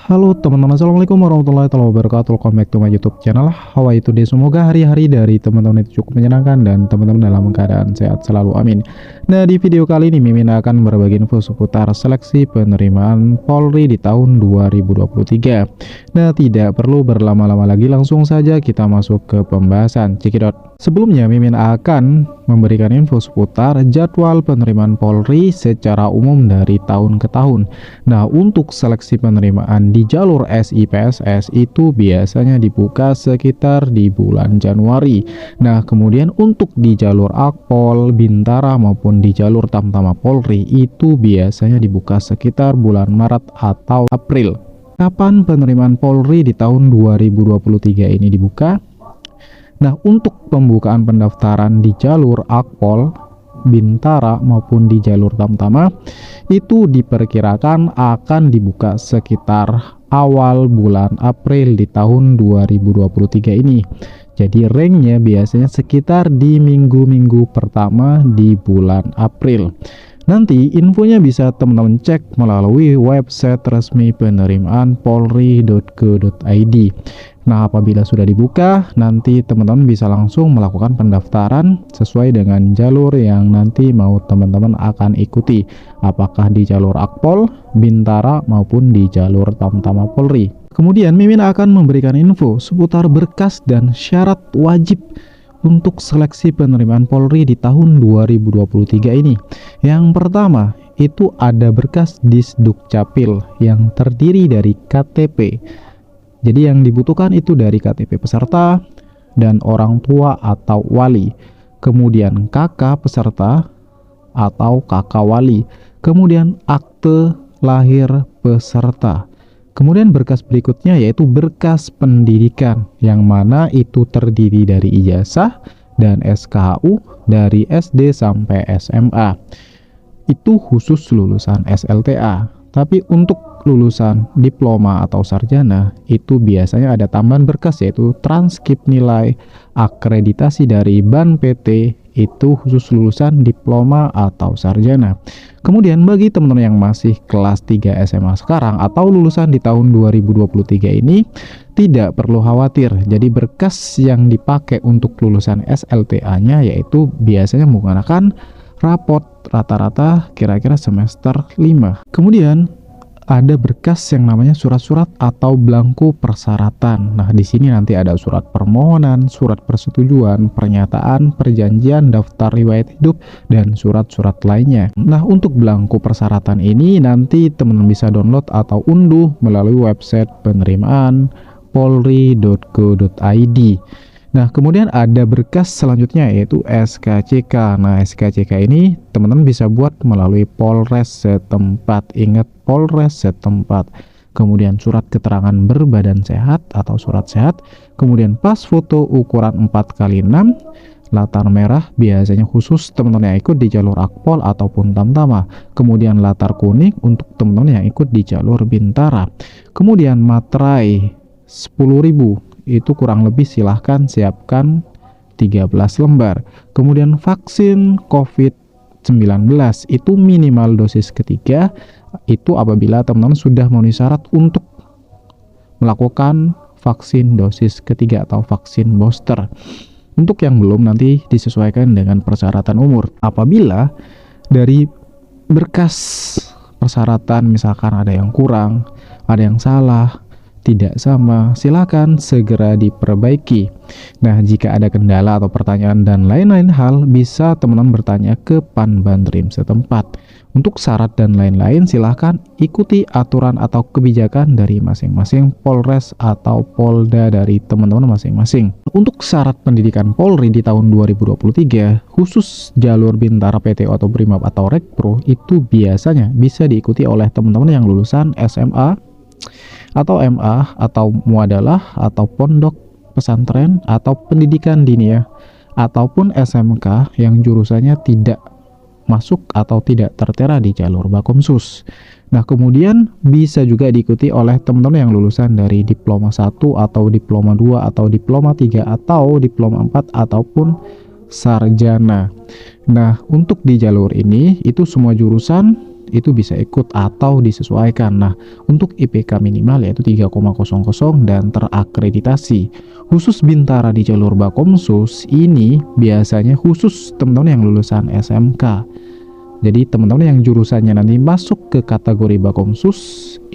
Halo teman-teman, assalamualaikum warahmatullahi wabarakatuh. Welcome back to my YouTube channel. How are you today? Semoga hari-hari dari teman-teman itu cukup menyenangkan dan teman-teman dalam keadaan sehat selalu, amin. Nah, di video kali ini Mimin akan berbagi info seputar seleksi penerimaan Polri di tahun 2023. Nah, tidak perlu berlama-lama lagi, langsung saja kita masuk ke pembahasan. Cekidot. Sebelumnya Mimin akan memberikan info seputar jadwal penerimaan Polri secara umum dari tahun ke tahun. Nah, untuk seleksi penerimaan di jalur SIPSS itu biasanya dibuka sekitar di bulan Januari. Nah, kemudian untuk di jalur Akpol, Bintara maupun di jalur Tamtama Polri itu biasanya dibuka sekitar bulan Maret atau April. Kapan penerimaan Polri di tahun 2023 ini dibuka? Nah, untuk pembukaan pendaftaran di jalur Akpol, Bintara maupun di jalur Tamtama itu diperkirakan akan dibuka sekitar awal bulan April di tahun 2023 ini. Jadi ranknya biasanya sekitar di minggu-minggu pertama di bulan April. Nanti infonya bisa teman-teman cek melalui website resmi penerimaan polri.go.id. Nah, apabila sudah dibuka, nanti teman-teman bisa langsung melakukan pendaftaran sesuai dengan jalur yang nanti mau teman-teman akan ikuti, apakah di jalur Akpol, Bintara maupun di jalur Tamtama Polri. Kemudian Mimin akan memberikan info seputar berkas dan syarat wajib untuk seleksi penerimaan Polri di tahun 2023 ini. Yang pertama, itu ada berkas Disdukcapil yang terdiri dari KTP. Jadi yang dibutuhkan itu dari KTP peserta dan orang tua atau wali. Kemudian KK peserta atau KK wali. Kemudian akte lahir peserta. Kemudian berkas berikutnya yaitu berkas pendidikan, yang mana itu terdiri dari ijazah dan SKHU dari SD sampai SMA. Itu khusus lulusan SLTA. Tapi untuk lulusan diploma atau sarjana itu biasanya ada tambahan berkas yaitu transkrip nilai akreditasi dari BAN PT, itu khusus lulusan diploma atau sarjana. Kemudian bagi teman-teman yang masih kelas 3 SMA sekarang atau lulusan di tahun 2023 ini tidak perlu khawatir. Jadi berkas yang dipakai untuk lulusan SLTA-nya yaitu biasanya menggunakan rapot rata-rata kira-kira semester 5. Kemudian ada berkas yang namanya surat-surat atau belangko persyaratan. Nah, di sini nanti ada surat permohonan, surat persetujuan, pernyataan, perjanjian, daftar riwayat hidup, dan surat-surat lainnya. Nah, untuk belangko persyaratan ini nanti teman-teman bisa download atau unduh melalui website penerimaan polri.go.id. Nah, kemudian ada berkas selanjutnya yaitu SKCK. Nah, SKCK ini teman-teman bisa buat melalui Polres setempat. Ingat, Polres setempat. Kemudian surat keterangan berbadan sehat atau surat sehat. Kemudian pas foto ukuran 4x6, latar merah biasanya khusus teman-teman yang ikut di jalur Akpol ataupun Tamtama. Kemudian latar kuning untuk teman-teman yang ikut di jalur Bintara. Kemudian materai 10.000. Itu kurang lebih silahkan siapkan 13 lembar. Kemudian vaksin COVID-19 itu minimal dosis ketiga, itu apabila teman-teman sudah memenuhi syarat untuk melakukan vaksin dosis ketiga atau vaksin booster. Untuk yang belum nanti disesuaikan dengan persyaratan umur. Apabila dari berkas persyaratan misalkan ada yang kurang, ada yang salah, tidak sama, silakan segera diperbaiki. Nah, jika ada kendala atau pertanyaan dan lain-lain hal, bisa teman-teman bertanya ke Panbantrim setempat. Untuk syarat dan lain-lain, silahkan ikuti aturan atau kebijakan dari masing-masing Polres atau Polda dari teman-teman masing-masing. Untuk syarat pendidikan Polri di tahun 2023, khusus jalur Bintara PTO atau Brimob atau Rekpro, itu biasanya bisa diikuti oleh teman-teman yang lulusan SMA, atau MA, atau muadalah, atau pondok pesantren, atau pendidikan diniyah, ataupun SMK yang jurusannya tidak masuk atau tidak tertera di jalur Bakomsus. Nah, kemudian bisa juga diikuti oleh teman-teman yang lulusan dari diploma 1 atau diploma 2 atau diploma 3 atau diploma 4 ataupun sarjana. Nah, untuk di jalur ini itu semua jurusan itu bisa ikut atau disesuaikan. Nah, untuk IPK minimal yaitu 3,00 dan terakreditasi. Khusus Bintara di jalur Bakomsus ini biasanya khusus teman-teman yang lulusan SMK. Jadi teman-teman yang jurusannya nanti masuk ke kategori Bakomsus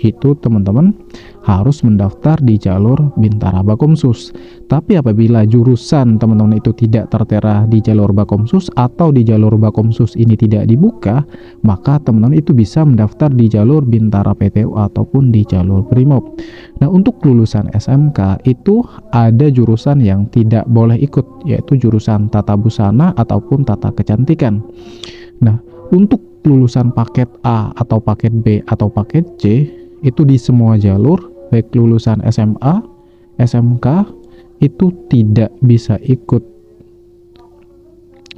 itu teman-teman harus mendaftar di jalur Bintara Bakomsus. Tapi apabila jurusan teman-teman itu tidak tertera di jalur Bakomsus atau di jalur Bakomsus ini tidak dibuka, maka teman-teman itu bisa mendaftar di jalur Bintara PTU ataupun di jalur Brimob. Nah, untuk lulusan SMK itu ada jurusan yang tidak boleh ikut, yaitu jurusan Tata Busana ataupun Tata Kecantikan. Nah, untuk lulusan paket A atau paket B atau paket C itu di semua jalur, baik lulusan SMA, SMK itu tidak bisa ikut.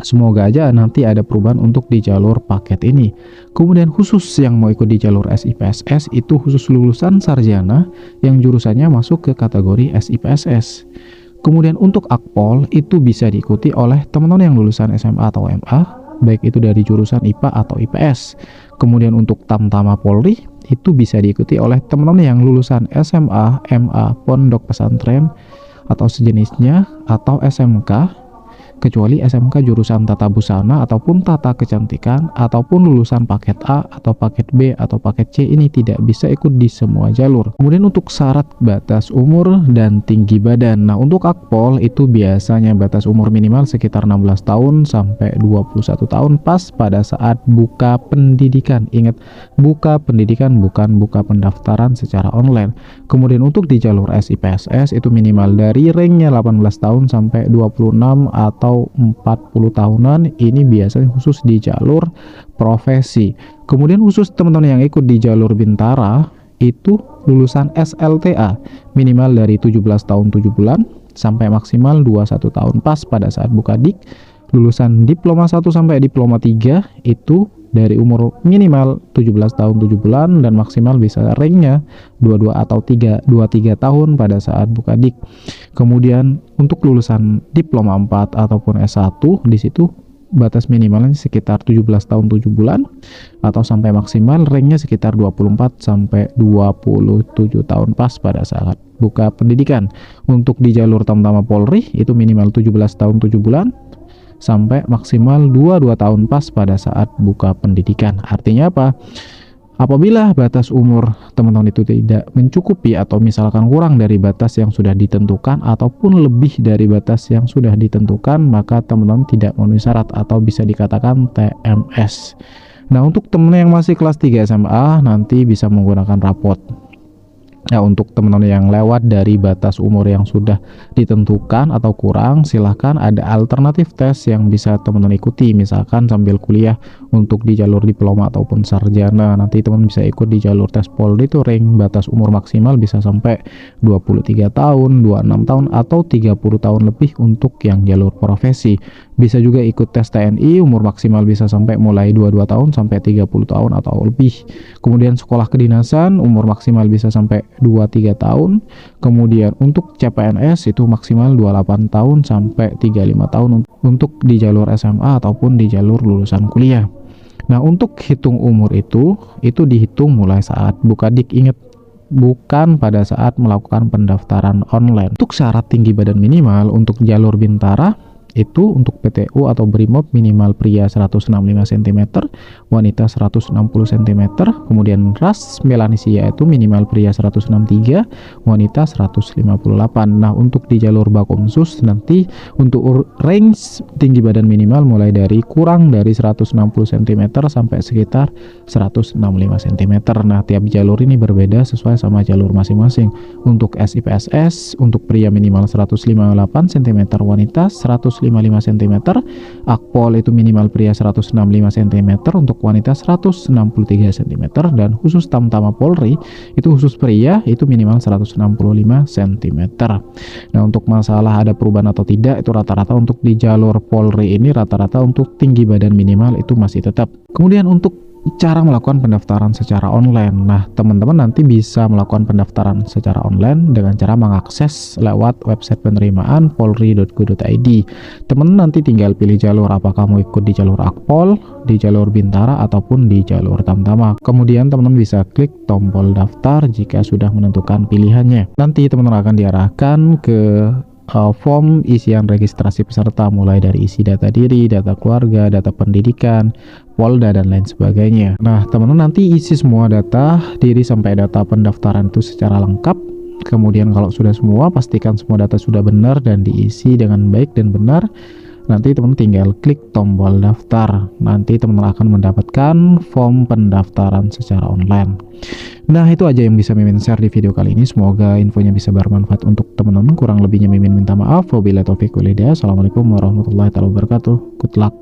Semoga aja nanti ada perubahan untuk di jalur paket ini. Kemudian khusus yang mau ikut di jalur SIPSS itu khusus lulusan sarjana yang jurusannya masuk ke kategori SIPSS. Kemudian untuk Akpol itu bisa diikuti oleh teman-teman yang lulusan SMA atau MA, baik itu dari jurusan IPA atau IPS. Kemudian untuk Tamtama Polri itu bisa diikuti oleh teman-teman yang lulusan SMA, MA, Pondok Pesantren atau sejenisnya, atau SMK, kecuali SMK jurusan Tata Busana ataupun Tata Kecantikan ataupun lulusan paket A atau paket B atau paket C ini tidak bisa ikut di semua jalur. Kemudian untuk syarat batas umur dan tinggi badan. Nah, untuk Akpol itu biasanya batas umur minimal sekitar 16 tahun sampai 21 tahun pas pada saat buka pendidikan. Ingat, buka pendidikan bukan buka pendaftaran secara online. Kemudian untuk di jalur SIPSS itu minimal dari ranknya 18 tahun sampai 26 atau 40 tahunan. Ini biasanya khusus di jalur profesi. Kemudian khusus teman-teman yang ikut di jalur Bintara itu lulusan SLTA minimal dari 17 tahun 7 bulan sampai maksimal 21 tahun pas pada saat buka dik. Lulusan diploma 1 sampai diploma 3 itu dari umur minimal 17 tahun 7 bulan dan maksimal bisa ranknya 22 atau 23 tahun pada saat buka dik. Kemudian untuk lulusan diploma 4 ataupun S1 di situ batas minimalnya sekitar 17 tahun 7 bulan atau sampai maksimal ranknya sekitar 24 sampai 27 tahun pas pada saat buka pendidikan. Untuk di jalur Tamtama Polri itu minimal 17 tahun 7 bulan sampai maksimal 22 tahun pas pada saat buka pendidikan. Artinya apa? Apabila batas umur teman-teman itu tidak mencukupi atau misalkan kurang dari batas yang sudah ditentukan ataupun lebih dari batas yang sudah ditentukan, maka teman-teman tidak memenuhi syarat atau bisa dikatakan TMS. Nah, untuk teman yang masih kelas 3 SMA nanti bisa menggunakan rapot. Nah, untuk teman-teman yang lewat dari batas umur yang sudah ditentukan atau kurang, silahkan ada alternatif tes yang bisa teman-teman ikuti, misalkan sambil kuliah untuk di jalur diploma ataupun sarjana. Nanti teman bisa ikut di jalur tes Polri itu rank batas umur maksimal bisa sampai 23 tahun, 26 tahun atau 30 tahun lebih untuk yang jalur profesi. Bisa juga ikut tes TNI, umur maksimal bisa sampai mulai 22 tahun sampai 30 tahun atau lebih. Kemudian sekolah kedinasan umur maksimal bisa sampai 23 tahun. Kemudian untuk CPNS itu maksimal 28 tahun sampai 35 tahun untuk di jalur SMA ataupun di jalur lulusan kuliah. Nah, untuk hitung umur itu dihitung mulai saat buka dik. Ingat, bukan pada saat melakukan pendaftaran online. Untuk syarat tinggi badan minimal untuk jalur Bintara itu untuk PTU atau Brimob minimal pria 165 cm, wanita 160 cm. Kemudian ras Melanesia itu minimal pria 163, wanita 158. Nah, untuk di jalur Bakomsus nanti untuk range tinggi badan minimal mulai dari kurang dari 160 cm sampai sekitar 165 cm. Nah, tiap jalur ini berbeda sesuai sama jalur masing-masing. Untuk SIPSS untuk pria minimal 158 cm, wanita 155 cm. Akpol itu minimal pria 165 cm, untuk wanita 163 cm. Dan khusus Tamtama Polri itu khusus pria itu minimal 165 cm. Nah, untuk masalah ada perubahan atau tidak, itu rata-rata untuk di jalur Polri ini rata-rata untuk tinggi badan minimal itu masih tetap. Kemudian untuk cara melakukan pendaftaran secara online. Nah, teman-teman nanti bisa melakukan pendaftaran secara online dengan cara mengakses lewat website penerimaan polri.go.id. Teman nanti tinggal pilih jalur, apakah mau ikut di jalur Akpol, di jalur Bintara, ataupun di jalur Tamtama. Kemudian teman-teman bisa klik tombol daftar jika sudah menentukan pilihannya. Nanti teman-teman akan diarahkan ke form isian registrasi peserta, mulai dari isi data diri, data keluarga, data pendidikan, Polda, dan lain sebagainya. Nah, teman-teman nanti isi semua data diri sampai data pendaftaran itu secara lengkap. Kemudian kalau sudah semua, pastikan semua data sudah benar dan diisi dengan baik dan benar. Nanti teman-teman tinggal klik tombol daftar. Nanti teman-teman akan mendapatkan form pendaftaran secara online. Nah, itu aja yang bisa Mimin share di video kali ini. Semoga infonya bisa bermanfaat untuk teman-teman. Kurang lebihnya Mimin minta maaf. Wabillahi taufiq wal hidayah. Assalamualaikum warahmatullahi wabarakatuh. Good luck.